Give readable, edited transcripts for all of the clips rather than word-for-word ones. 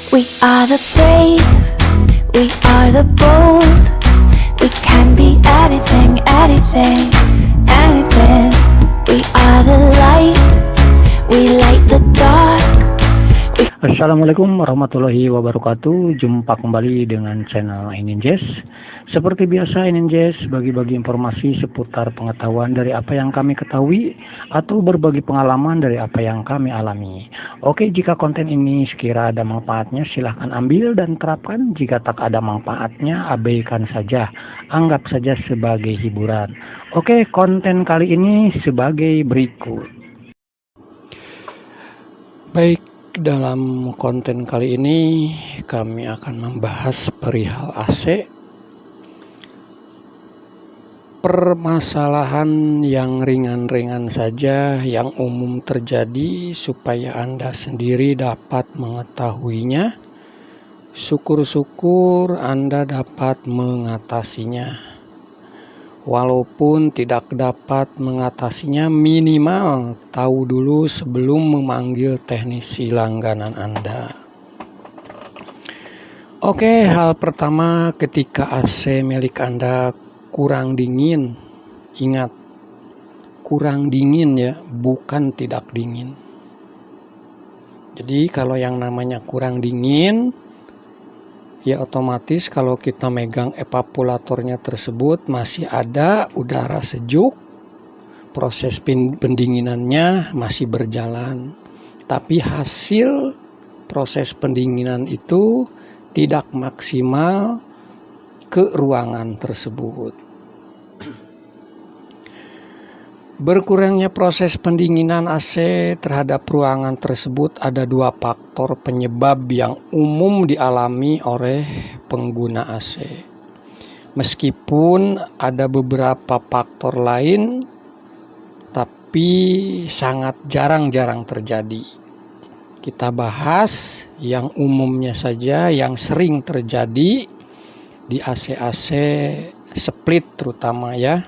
We are the brave, we are the bold. We can be anything, anything, anything. We are the light, we light the dark. Assalamualaikum warahmatullahi wabarakatuh. Jumpa kembali dengan channel Ininjaz. Seperti biasa, Ininjaz bagi-bagi informasi seputar pengetahuan dari apa yang kami ketahui atau berbagi pengalaman dari apa yang kami alami. Oke, jika konten ini sekira ada manfaatnya silahkan ambil dan terapkan. Jika tak ada manfaatnya abaikan saja, anggap saja sebagai hiburan. Oke, konten kali ini sebagai berikut. Baik, dalam konten kali ini kami akan membahas perihal AC. Permasalahan yang ringan-ringan saja yang umum terjadi supaya Anda sendiri dapat mengetahuinya. Syukur-syukur Anda dapat mengatasinya. Walaupun tidak dapat mengatasinya, minimal tahu dulu sebelum memanggil teknisi langganan Anda. Oke, hal pertama ketika AC milik Anda kurang dingin. Ingat, kurang dingin ya, bukan tidak dingin. Jadi kalau yang namanya kurang dingin, ya otomatis kalau kita megang evaporatornya tersebut masih ada udara sejuk, proses pendinginannya masih berjalan, tapi hasil proses pendinginan itu tidak maksimal ke ruangan tersebut. Berkurangnya proses pendinginan AC terhadap ruangan tersebut ada dua faktor penyebab yang umum dialami oleh pengguna AC. Meskipun ada beberapa faktor lain, tapi sangat jarang-jarang terjadi. Kita bahas yang umumnya saja, yang sering terjadi di AC-AC split terutama ya.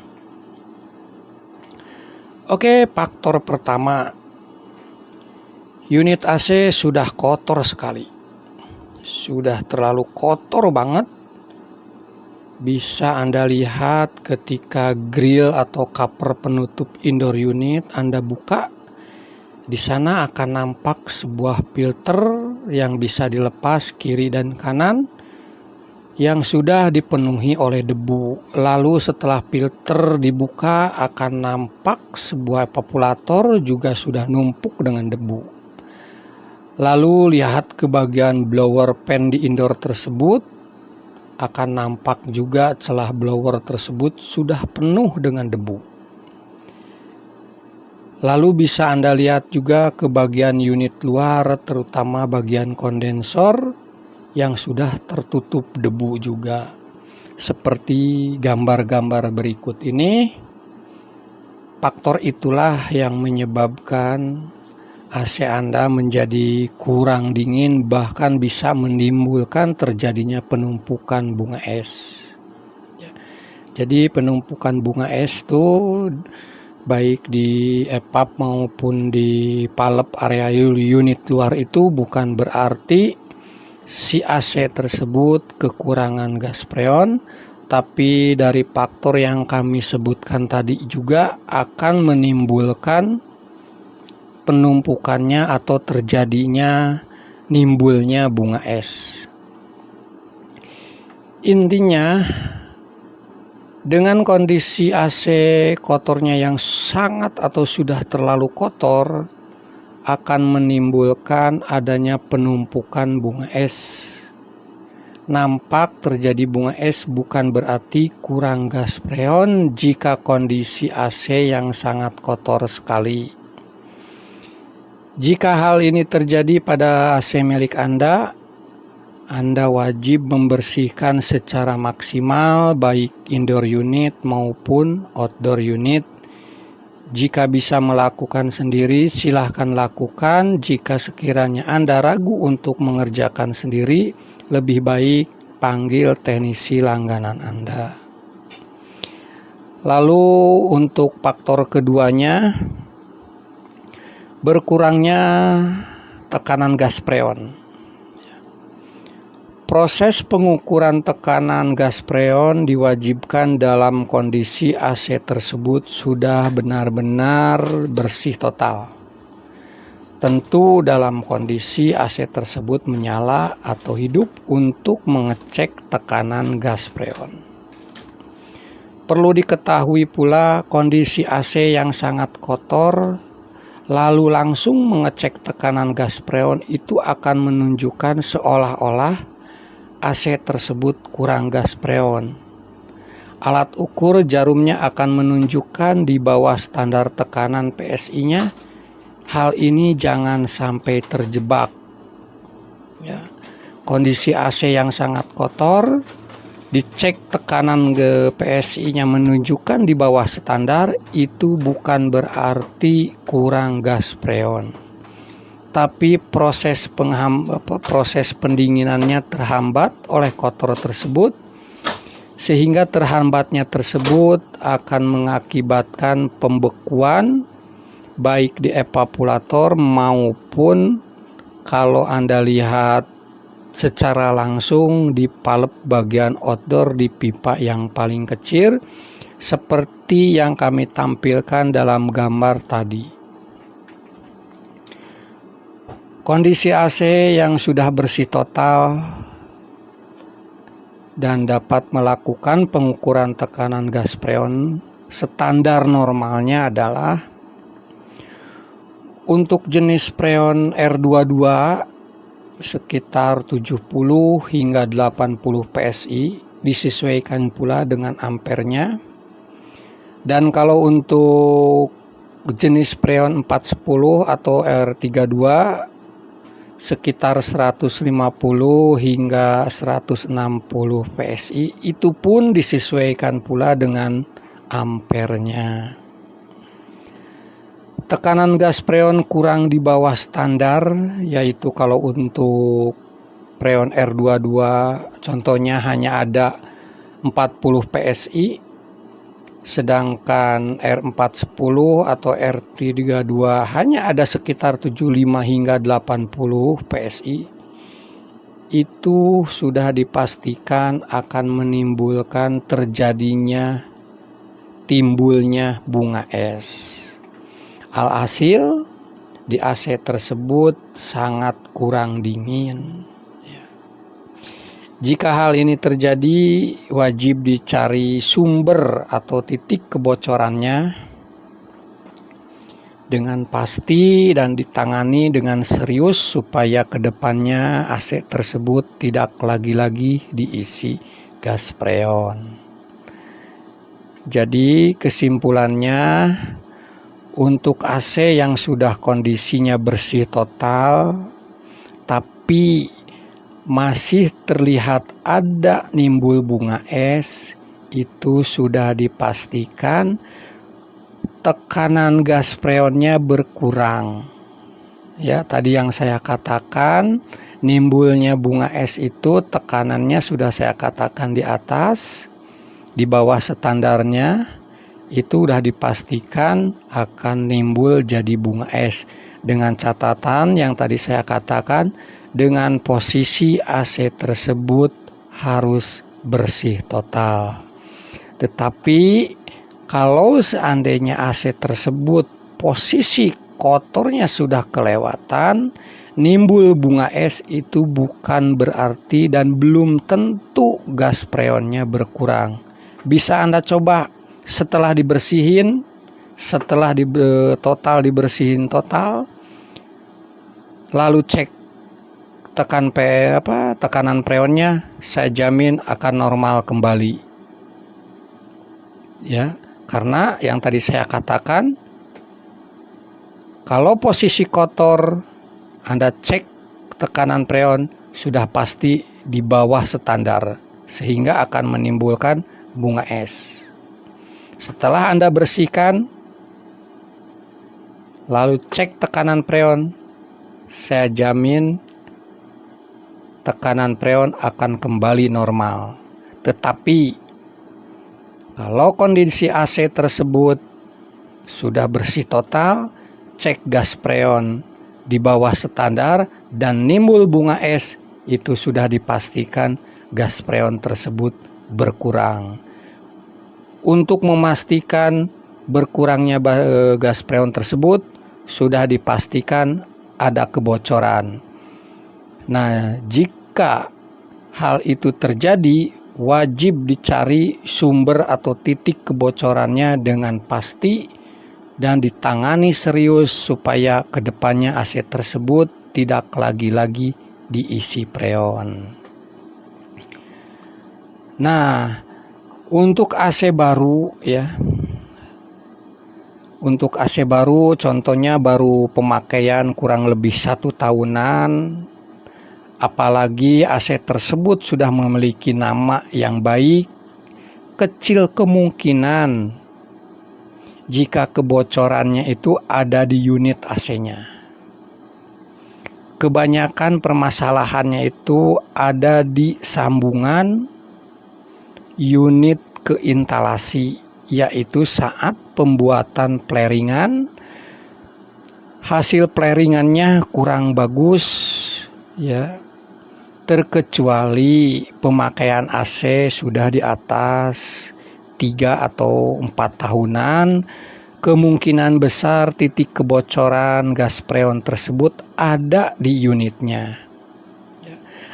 Oke, faktor pertama, unit AC sudah kotor sekali. Sudah terlalu kotor banget. Bisa Anda lihat ketika grill atau cover penutup indoor unit Anda buka. Di sana akan nampak sebuah filter yang bisa dilepas kiri dan kanan yang sudah dipenuhi oleh debu. Lalu setelah filter dibuka akan nampak sebuah evaporator juga sudah numpuk dengan debu. Lalu lihat ke bagian blower fan di indoor tersebut, akan nampak juga celah blower tersebut sudah penuh dengan debu. Lalu bisa Anda lihat juga ke bagian unit luar, terutama bagian kondensor yang sudah tertutup debu juga. Seperti gambar-gambar berikut ini, faktor itulah yang menyebabkan AC Anda menjadi kurang dingin, bahkan bisa menimbulkan terjadinya penumpukan bunga es. Jadi penumpukan bunga es itu baik di evap maupun di palep area unit luar itu bukan berarti si AC tersebut kekurangan gas freon, tapi dari faktor yang kami sebutkan tadi juga akan menimbulkan penumpukannya atau terjadinya nimbulnya bunga es. Intinya, dengan kondisi AC kotornya yang sangat atau sudah terlalu kotor, akan menimbulkan adanya penumpukan bunga es. Nampak terjadi bunga es bukan berarti kurang gas freon jika kondisi AC yang sangat kotor sekali. Jika hal ini terjadi pada AC milik Anda wajib membersihkan secara maksimal baik indoor unit maupun outdoor unit. Jika bisa melakukan sendiri, silahkan lakukan. Jika sekiranya Anda ragu untuk mengerjakan sendiri, lebih baik panggil teknisi langganan Anda. Lalu untuk faktor keduanya, berkurangnya tekanan gas freon. Proses pengukuran tekanan gas freon diwajibkan dalam kondisi AC tersebut sudah benar-benar bersih total. Tentu dalam kondisi AC tersebut menyala atau hidup untuk mengecek tekanan gas freon. Perlu diketahui pula kondisi AC yang sangat kotor lalu langsung mengecek tekanan gas freon itu akan menunjukkan seolah-olah AC tersebut kurang gas freon. Alat ukur jarumnya akan menunjukkan di bawah standar tekanan PSI-nya. Hal ini jangan sampai terjebak. Ya. Kondisi AC yang sangat kotor, dicek tekanan ke PSI-nya menunjukkan di bawah standar, itu bukan berarti kurang gas freon. Tapi proses pendinginannya terhambat oleh kotor tersebut, sehingga terhambatnya tersebut akan mengakibatkan pembekuan baik di evaporator maupun kalau Anda lihat secara langsung di valve bagian outdoor di pipa yang paling kecil seperti yang kami tampilkan dalam gambar tadi. Kondisi AC yang sudah bersih total dan dapat melakukan pengukuran tekanan gas freon standar normalnya adalah untuk jenis freon R22 sekitar 70 hingga 80 PSI, disesuaikan pula dengan ampernya. Dan kalau untuk jenis freon 410 atau R32 sekitar 150 hingga 160 PSI, itu pun disesuaikan pula dengan ampernya. Tekanan gas freon kurang di bawah standar, yaitu kalau untuk freon R22 contohnya hanya ada 40 PSI, sedangkan R410 atau R32 hanya ada sekitar 75 hingga 80 PSI. Itu sudah dipastikan akan menimbulkan timbulnya bunga es. Alhasil di AC tersebut sangat kurang dingin. Jika hal ini terjadi, wajib dicari sumber atau titik kebocorannya dengan pasti dan ditangani dengan serius supaya kedepannya AC tersebut tidak lagi-lagi diisi gas freon. Jadi kesimpulannya, untuk AC yang sudah kondisinya bersih total tapi masih terlihat ada nimbul bunga es, itu sudah dipastikan tekanan gas freonnya berkurang. Ya, tadi yang saya katakan, nimbulnya bunga es itu tekanannya sudah saya katakan di atas, di bawah standarnya. Itu sudah dipastikan akan nimbul jadi bunga es, dengan catatan yang tadi saya katakan, dengan posisi AC tersebut harus bersih total. Tetapi kalau seandainya AC tersebut posisi kotornya sudah kelewatan, nimbul bunga es itu bukan berarti dan belum tentu gas freonnya berkurang. Bisa Anda coba setelah dibersihin, dibersihin total, lalu cek tekanan freonnya, saya jamin akan normal kembali. Ya, karena yang tadi saya katakan, kalau posisi kotor Anda cek tekanan freon sudah pasti di bawah standar, sehingga akan menimbulkan bunga es. Setelah Anda bersihkan, lalu cek tekanan freon, saya jamin tekanan freon akan kembali normal. Tetapi kalau kondisi AC tersebut sudah bersih total, cek gas freon di bawah standar dan nimbul bunga es, itu sudah dipastikan gas freon tersebut berkurang. Untuk memastikan berkurangnya gas freon tersebut sudah dipastikan ada kebocoran. Nah, jika hal itu terjadi, wajib dicari sumber atau titik kebocorannya dengan pasti dan ditangani serius supaya kedepannya AC tersebut tidak lagi-lagi diisi freon. Nah, untuk AC baru ya, untuk AC baru contohnya baru pemakaian kurang lebih 1 tahunan, apalagi AC tersebut sudah memiliki nama yang baik, kecil kemungkinan jika kebocorannya itu ada di unit AC-nya. Kebanyakan permasalahannya itu ada di sambungan unit ke instalasi, yaitu saat pembuatan flaringan, hasil flaringannya kurang bagus ya, terkecuali pemakaian AC sudah di atas 3 atau 4 tahunan, kemungkinan besar titik kebocoran gas freon tersebut ada di unitnya.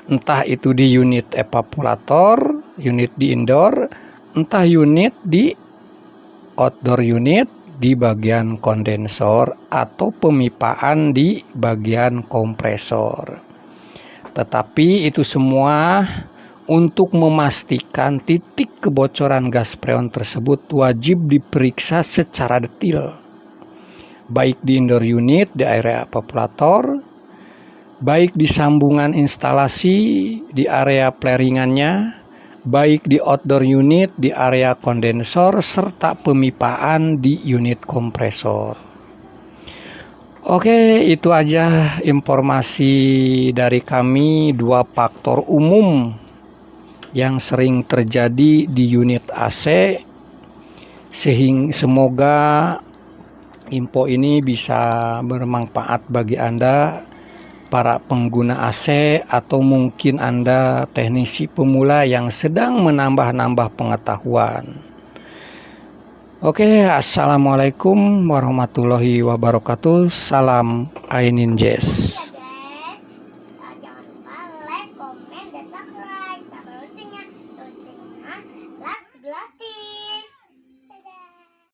Entah itu di unit evaporator, unit di indoor, entah unit di outdoor unit di bagian kondensor atau pemipaan di bagian kompresor. Tetapi itu semua untuk memastikan titik kebocoran gas freon tersebut wajib diperiksa secara detail, baik di indoor unit di area evaporator, baik di sambungan instalasi di area flaringannya, baik di outdoor unit di area kondensor, serta pemipaan di unit kompresor. Oke, itu aja informasi dari kami 2 faktor umum yang sering terjadi di unit AC, sehingga semoga info ini bisa bermanfaat bagi Anda para pengguna AC atau mungkin Anda teknisi pemula yang sedang menambah-nambah pengetahuan. Oke, assalamualaikum warahmatullahi wabarakatuh. Salam Ainin Jazz.